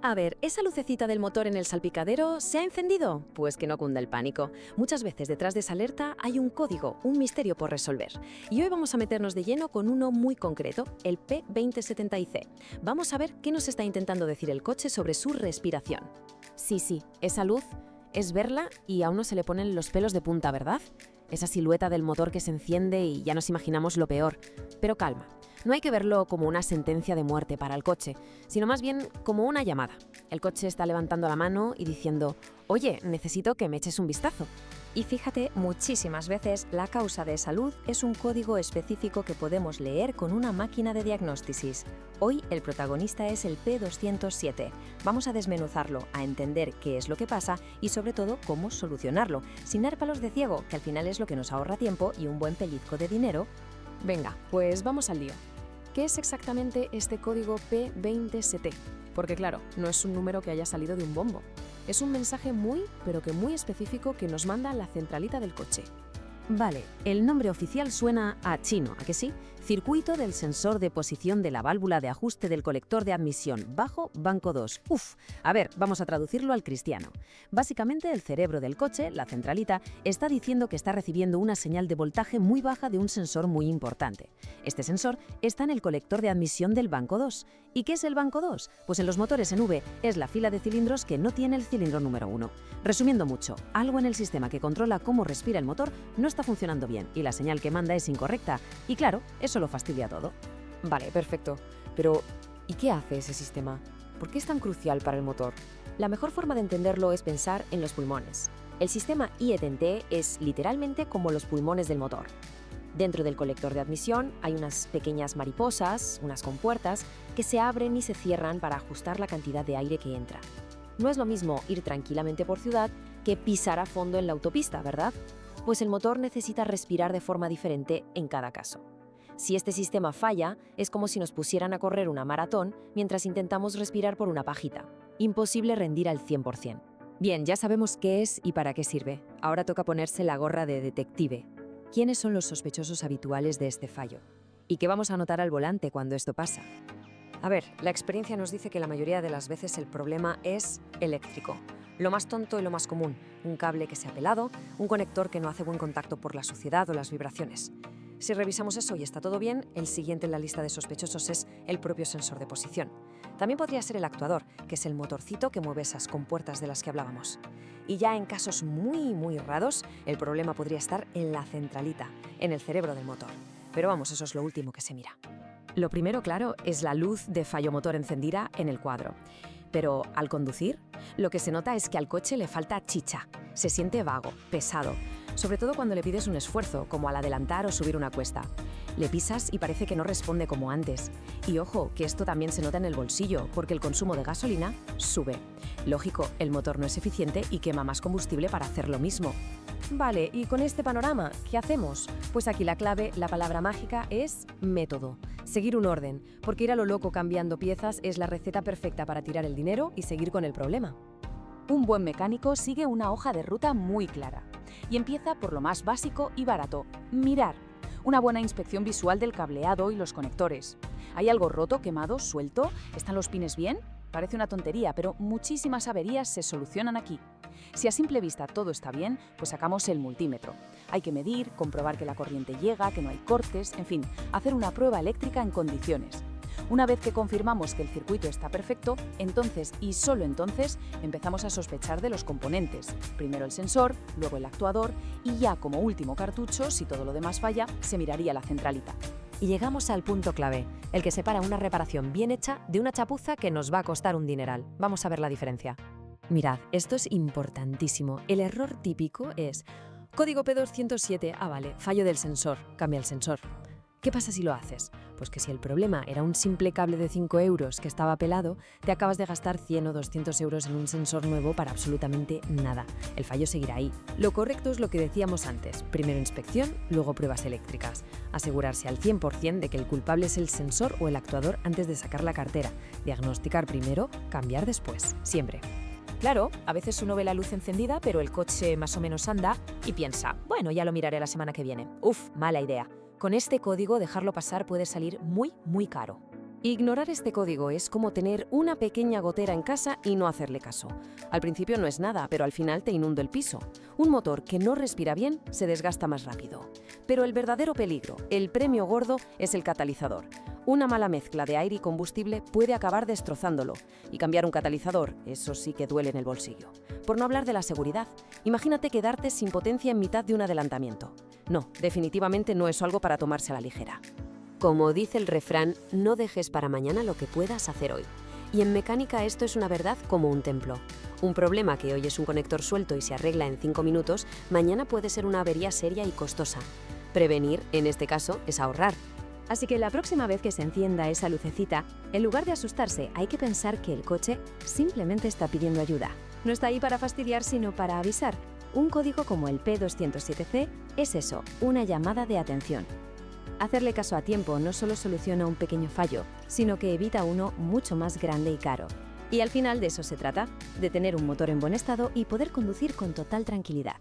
A ver, ¿esa lucecita del motor en el salpicadero se ha encendido? Pues que no cunda el pánico. Muchas veces detrás de esa alerta hay un código, un misterio por resolver. Y hoy vamos a meternos de lleno con uno muy concreto, el P2070IC. Vamos a ver qué nos está intentando decir el coche sobre su respiración. Sí, esa luz es verla y a uno se le ponen los pelos de punta, ¿verdad? Esa silueta del motor que se enciende y ya nos imaginamos lo peor. Pero calma. No hay que verlo como una sentencia de muerte para el coche, sino más bien como una llamada. El coche está levantando la mano y diciendo, oye, necesito que me eches un vistazo. Y fíjate, muchísimas veces la causa de esa luz es un código específico que podemos leer con una máquina de diagnóstisis. Hoy el protagonista es el P207. Vamos a desmenuzarlo, a entender qué es lo que pasa y sobre todo cómo solucionarlo, sin dar palos de ciego, que al final es lo que nos ahorra tiempo y un buen pellizco de dinero. Venga, pues vamos al lío. ¿Qué es exactamente este código P20CT? Porque claro, no es un número que haya salido de un bombo. Es un mensaje muy, pero que muy específico que nos manda la centralita del coche. Vale, el nombre oficial suena a chino, ¿a que sí? Circuito del sensor de posición de la válvula de ajuste del colector de admisión bajo banco 2. A ver, vamos a traducirlo al cristiano. Básicamente el cerebro del coche, la centralita, está diciendo que está recibiendo una señal de voltaje muy baja de un sensor muy importante. Este sensor está en el colector de admisión del banco 2. ¿Y qué es el banco 2? Pues en los motores en V es la fila de cilindros que no tiene el cilindro número 1. Resumiendo mucho, algo en el sistema que controla cómo respira el motor no está funcionando bien y la señal que manda es incorrecta. Y claro, eso lo fastidia todo. Vale, perfecto. Pero, ¿y qué hace ese sistema? ¿Por qué es tan crucial para el motor? La mejor forma de entenderlo es pensar en los pulmones. El sistema IETT es literalmente como los pulmones del motor. Dentro del colector de admisión hay unas pequeñas mariposas, unas compuertas, que se abren y se cierran para ajustar la cantidad de aire que entra. No es lo mismo ir tranquilamente por ciudad que pisar a fondo en la autopista, ¿verdad? Pues el motor necesita respirar de forma diferente en cada caso. Si este sistema falla, es como si nos pusieran a correr una maratón mientras intentamos respirar por una pajita. Imposible rendir al 100%. Bien, ya sabemos qué es y para qué sirve. Ahora toca ponerse la gorra de detective. ¿Quiénes son los sospechosos habituales de este fallo? ¿Y qué vamos a notar al volante cuando esto pasa? A ver, la experiencia nos dice que la mayoría de las veces el problema es eléctrico. Lo más tonto y lo más común, un cable que se ha pelado, un conector que no hace buen contacto por la suciedad o las vibraciones. Si revisamos eso y está todo bien, el siguiente en la lista de sospechosos es el propio sensor de posición. También podría ser el actuador, que es el motorcito que mueve esas compuertas de las que hablábamos. Y ya en casos muy raros, el problema podría estar en la centralita, en el cerebro del motor. Pero vamos, eso es lo último que se mira. Lo primero, claro, es la luz de fallo motor encendida en el cuadro. Pero al conducir, lo que se nota es que al coche le falta chicha. Se siente vago, pesado, sobre todo cuando le pides un esfuerzo, como al adelantar o subir una cuesta. Le pisas y parece que no responde como antes. Y ojo, que esto también se nota en el bolsillo, porque el consumo de gasolina sube. Lógico, el motor no es eficiente y quema más combustible para hacer lo mismo. Vale, y con este panorama, ¿qué hacemos? Pues aquí la clave, la palabra mágica es método. Seguir un orden, porque ir a lo loco cambiando piezas es la receta perfecta para tirar el dinero y seguir con el problema. Un buen mecánico sigue una hoja de ruta muy clara y empieza por lo más básico y barato, mirar. Una buena inspección visual del cableado y los conectores. ¿Hay algo roto, quemado, suelto? ¿Están los pines bien? Parece una tontería, pero muchísimas averías se solucionan aquí. Si a simple vista todo está bien, pues sacamos el multímetro. Hay que medir, comprobar que la corriente llega, que no hay cortes, en fin, hacer una prueba eléctrica en condiciones. Una vez que confirmamos que el circuito está perfecto, entonces y solo entonces empezamos a sospechar de los componentes. Primero el sensor, luego el actuador y ya como último cartucho, si todo lo demás falla, se miraría la centralita. Y llegamos al punto clave, el que separa una reparación bien hecha de una chapuza que nos va a costar un dineral. Vamos a ver la diferencia. Mirad, esto es importantísimo. El error típico es código P207, vale, fallo del sensor, cambia el sensor. ¿Qué pasa si lo haces? Pues que si el problema era un simple cable de 5 euros que estaba pelado, te acabas de gastar 100 o 200 euros en un sensor nuevo para absolutamente nada. El fallo seguirá ahí. Lo correcto es lo que decíamos antes. Primero inspección, luego pruebas eléctricas. Asegurarse al 100% de que el culpable es el sensor o el actuador antes de sacar la cartera. Diagnosticar primero, cambiar después. Siempre. Claro, a veces uno ve la luz encendida, pero el coche más o menos anda y piensa, bueno, ya lo miraré la semana que viene. Mala idea. Con este código dejarlo pasar puede salir muy caro. Ignorar este código es como tener una pequeña gotera en casa y no hacerle caso. Al principio no es nada, pero al final te inunda el piso. Un motor que no respira bien se desgasta más rápido. Pero el verdadero peligro, el premio gordo, es el catalizador. Una mala mezcla de aire y combustible puede acabar destrozándolo. Y cambiar un catalizador, eso sí que duele en el bolsillo. Por no hablar de la seguridad, imagínate quedarte sin potencia en mitad de un adelantamiento. No, definitivamente no es algo para tomarse a la ligera. Como dice el refrán, no dejes para mañana lo que puedas hacer hoy. Y en mecánica esto es una verdad como un templo. Un problema que hoy es un conector suelto y se arregla en 5 minutos, mañana puede ser una avería seria y costosa. Prevenir, en este caso, es ahorrar. Así que la próxima vez que se encienda esa lucecita, en lugar de asustarse, hay que pensar que el coche simplemente está pidiendo ayuda. No está ahí para fastidiar, sino para avisar. Un código como el P207C es eso, una llamada de atención. Hacerle caso a tiempo no solo soluciona un pequeño fallo, sino que evita uno mucho más grande y caro. Y al final de eso se trata, de tener un motor en buen estado y poder conducir con total tranquilidad.